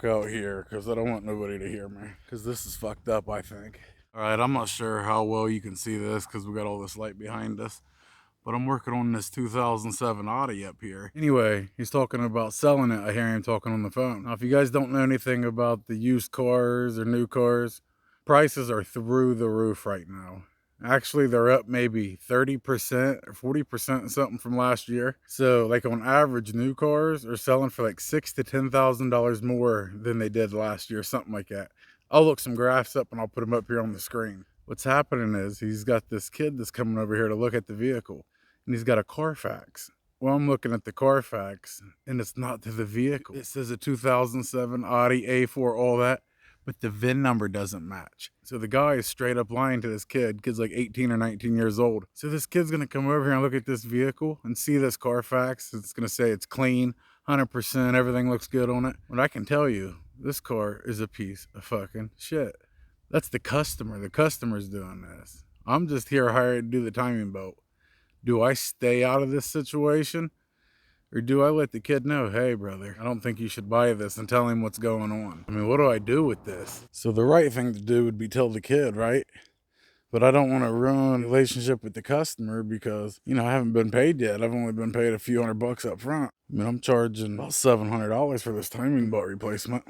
walk out here because I don't want nobody to hear me, because this is fucked up, I think. All right, I'm not sure how well you can see this because we got all this light behind us, but I'm working on this 2007 Audi up here. Anyway, he's talking about selling it. I hear him talking on the phone. Now, if you guys don't know anything about the used cars or new cars, prices are through the roof right now. Actually, they're up maybe 30% or 40% something from last year. So, like on average, new cars are selling for like $6,000 to $10,000 more than they did last year, something like that. I'll look some graphs up and I'll put them up here on the screen. What's happening is he's got this kid that's coming over here to look at the vehicle, and he's got a Carfax. Well, I'm looking at the Carfax, and it's not to the vehicle. It says a 2007 Audi A4, all that, but the VIN number doesn't match. So the guy is straight up lying to this kid. Kid's like 18 or 19 years old. So this kid's gonna come over here and look at this vehicle and see this Carfax. It's gonna say it's clean, 100%, everything looks good on it. But I can tell you, this car is a piece of fucking shit. That's the customer. The customer's doing this. I'm just here hired to do the timing belt. Do I stay out of this situation? Or do I let the kid know, hey, brother, I don't think you should buy this, and tell him what's going on? I mean, what do I do with this? So the right thing to do would be tell the kid, right? But I don't want to ruin the relationship with the customer because, you know, I haven't been paid yet. I've only been paid a few $100 up front. I mean, I'm charging about $700 for this timing belt replacement.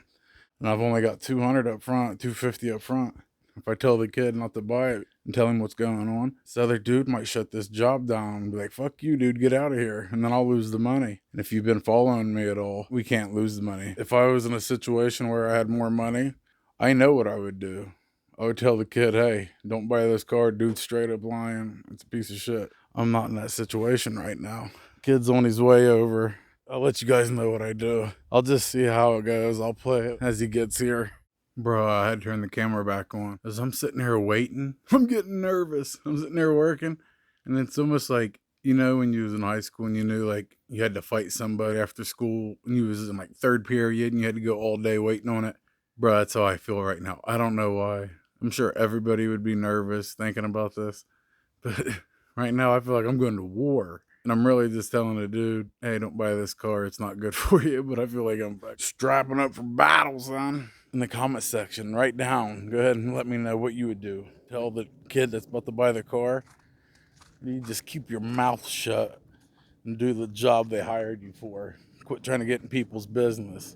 And I've only got $200 up front, $250 up front. If I tell the kid not to buy it and tell him what's going on, this other dude might shut this job down and be like, fuck you, dude, get out of here. And then I'll lose the money. And if you've been following me at all, we can't lose the money. If I was in a situation where I had more money, I know what I would do. I would tell the kid, hey, don't buy this car. Dude's straight up lying. It's a piece of shit. I'm not in that situation right now. Kid's on his way over. I'll let you guys know what I do. I'll just see how it goes. I'll play it as he gets here. Bro, I had to turn the camera back on. As I'm sitting here waiting, I'm getting nervous. I'm sitting there working, and it's almost like, you know, when you was in high school and you knew like you had to fight somebody after school and you was in like third period and you had to go all day waiting on it. Bro, that's how I feel right now. I don't know why. I'm sure everybody would be nervous thinking about this, but right now I feel like I'm going to war. And I'm really just telling the dude, hey, don't buy this car. It's not good for you. But I feel like I'm strapping up for battle, son. In the comment section, write down. Go ahead and let me know what you would do. Tell the kid that's about to buy the car, you just keep your mouth shut and do the job they hired you for. Quit trying to get in people's business.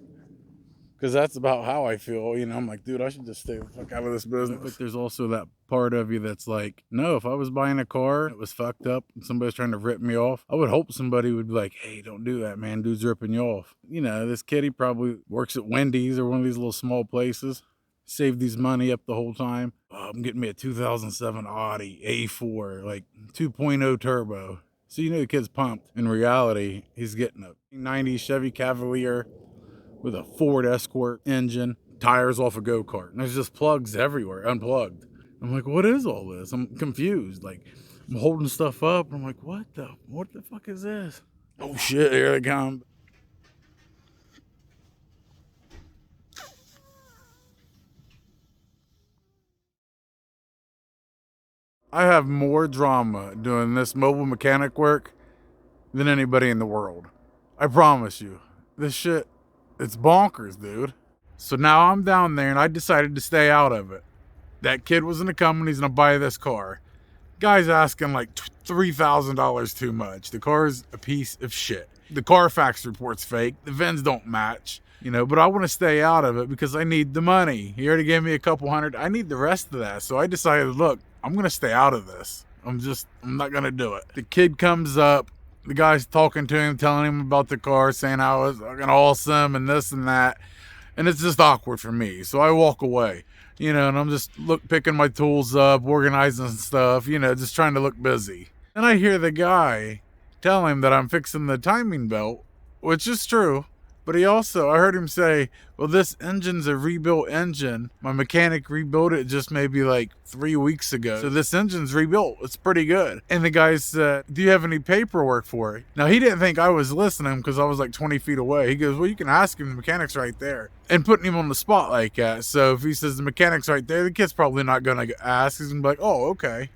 Because that's about how I feel. You know, I'm like, dude, I should just stay the fuck out of this business. But there's also that part of you that's like, no, if I was buying a car, it was fucked up, and somebody's trying to rip me off, I would hope somebody would be like, hey, don't do that, man. Dude's ripping you off. You know, this kid, he probably works at Wendy's or one of these little small places. Saved these money up the whole time. Oh, I'm getting me a 2007 Audi A4, like 2.0 turbo. So you know the kid's pumped. In reality, he's getting a 90 Chevy Cavalier with a Ford Escort engine, tires off a go-kart. And there's just plugs everywhere, unplugged. I'm like, what is all this? I'm confused. Like, I'm holding stuff up. I'm like, what the fuck is this? Oh shit, here they come. I have more drama doing this mobile mechanic work than anybody in the world. I promise you. This shit, it's bonkers, dude. So now I'm down there and I decided to stay out of it. That kid was gonna come and he's gonna buy this car. Guy's asking like $3,000 too much. The car's a piece of shit. The Carfax report's fake. The VINs don't match, you know, but I want to stay out of it because I need the money. He already gave me a couple hundred. I need the rest of that. So I decided, look, I'm going to stay out of this. I'm not going to do it. The kid comes up. The guy's talking to him, telling him about the car, saying how it's fucking awesome and this and that. And it's just awkward for me. So I walk away, you know, and I'm just picking my tools up, organizing stuff, you know, just trying to look busy. And I hear the guy tell him that I'm fixing the timing belt, which is true. But I heard him say, well, this engine's a rebuilt engine. My mechanic rebuilt it just maybe like 3 weeks ago. So this engine's rebuilt. It's pretty good. And the guy said, do you have any paperwork for it? Now, he didn't think I was listening because I was like 20 feet away. He goes, well, you can ask him. The mechanic's right there. And putting him on the spot like that. So if he says the mechanic's right there, the kid's probably not going to ask. He's going to be like, oh, okay.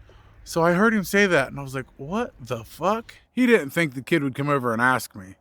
So I heard him say that. And I was like, what the fuck? He didn't think the kid would come over and ask me.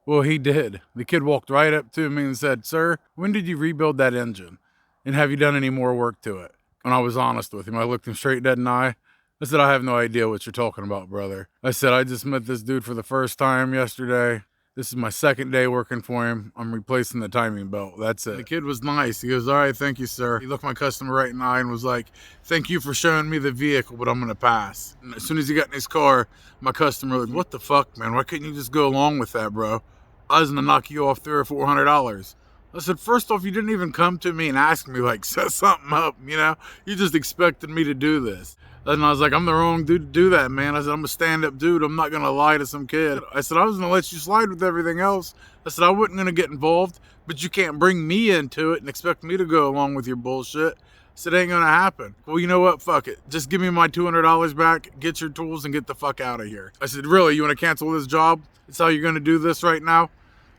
Well, he did. The kid walked right up to me and said, "Sir, when did you rebuild that engine? And have you done any more work to it?" And I was honest with him. I looked him straight dead in the eye. I said, "I have no idea what you're talking about, brother." I said, "I just met this dude for the first time yesterday. This is my second day working for him. I'm replacing the timing belt. That's it." The kid was nice. He goes, "All right, thank you, sir." He looked my customer right in the eye and was like, "Thank you for showing me the vehicle, but I'm going to pass." And as soon as he got in his car, my customer was like, "What the fuck, man? Why couldn't you just go along with that, bro? I was going to knock you off $300 or $400. I said, "First off, you didn't even come to me and ask me, like, set something up, you know? You just expected me to do this." And I was like, "I'm the wrong dude to do that, man." I said, "I'm a stand-up dude. I'm not going to lie to some kid." I said, "I was going to let you slide with everything else." I said, "I wasn't going to get involved, but you can't bring me into it and expect me to go along with your bullshit." I said, "It ain't going to happen." "Well, you know what? Fuck it. Just give me my $200 back, get your tools, and get the fuck out of here." I said, "Really? You want to cancel this job? That's how you're going to do this right now?"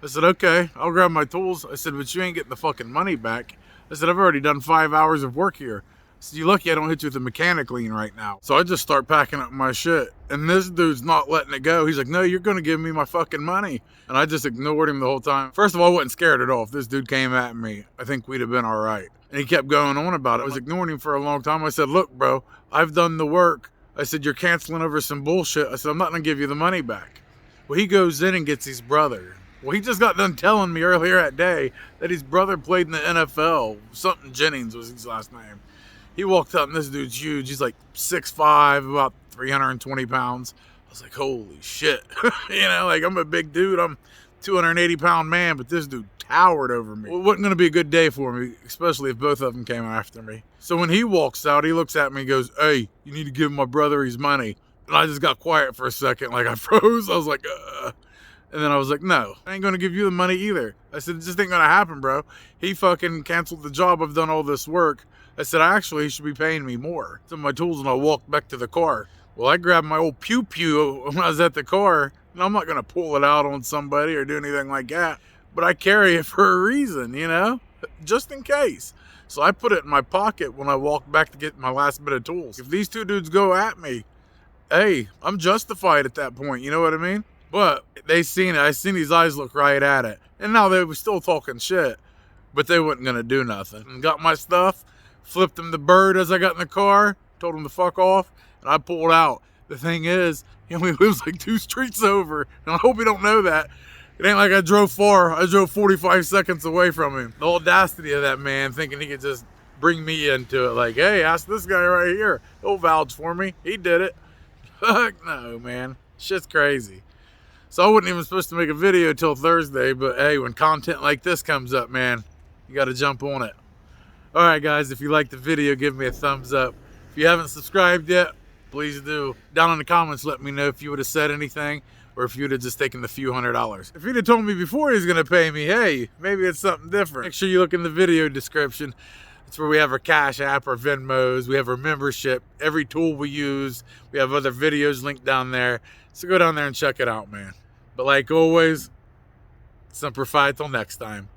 I said, "Okay, I'll grab my tools." I said, "But you ain't getting the fucking money back." I said, "I've already done 5 hours of work here." I said, "You're lucky I don't hit you with a mechanic lien right now." So I just start packing up my shit. And this dude's not letting it go. He's like, "No, you're going to give me my fucking money." And I just ignored him the whole time. First of all, I wasn't scared at all. If this dude came at me, I think we'd have been all right. And he kept going on about it. I was ignoring him for a long time. I said, "Look, bro, I've done the work." I said, "You're canceling over some bullshit." I said, "I'm not going to give you the money back." Well, he goes in and gets his brother. Well, he just got done telling me earlier that day that his brother played in the NFL. Something Jennings was his last name. He walked up, and this dude's huge. He's like 6'5", about 320 pounds. I was like, holy shit. You know, like, I'm a big dude. I'm a 280-pound man, but this dude towered over me. Well, it wasn't going to be a good day for me, especially if both of them came after me. So when he walks out, he looks at me and goes, "Hey, you need to give my brother his money." And I just got quiet for a second, like I froze. I was like, And then I was like, "No, I ain't going to give you the money either." I said, "It just ain't going to happen, bro. He fucking canceled the job. I've done all this work." I said, "Actually, he should be paying me more." Took my tools and I walked back to the car. Well, I grabbed my old pew-pew when I was at the car. And I'm not going to pull it out on somebody or do anything like that. But I carry it for a reason, you know, just in case. So I put it in my pocket when I walked back to get my last bit of tools. If these two dudes go at me, hey, I'm justified at that point. You know what I mean? But they seen it. I seen these eyes look right at it. And now they were still talking shit. But they wasn't going to do nothing. And got my stuff, flipped them the bird as I got in the car, told them to fuck off, and I pulled out. The thing is, he only lives like 2 streets over. And I hope he don't know that. It ain't like I drove far. I drove 45 seconds away from him. The audacity of that man thinking he could just bring me into it. Like, "Hey, ask this guy right here. He'll vouch for me. He did it." Fuck no, man. Shit's crazy. So I wasn't even supposed to make a video till Thursday, but hey, when content like this comes up, man, you got to jump on it. All right, guys, if you liked the video, give me a thumbs up. If you haven't subscribed yet, please do. Down in the comments, let me know if you would have said anything or if you would have just taken the few $100s. If you'd have told me before he was going to pay me, hey, maybe it's something different. Make sure you look in the video description. That's where we have our Cash App, our Venmos, we have our membership, every tool we use. We have other videos linked down there. So go down there and check it out, man. But like always, Semper Fi till next time.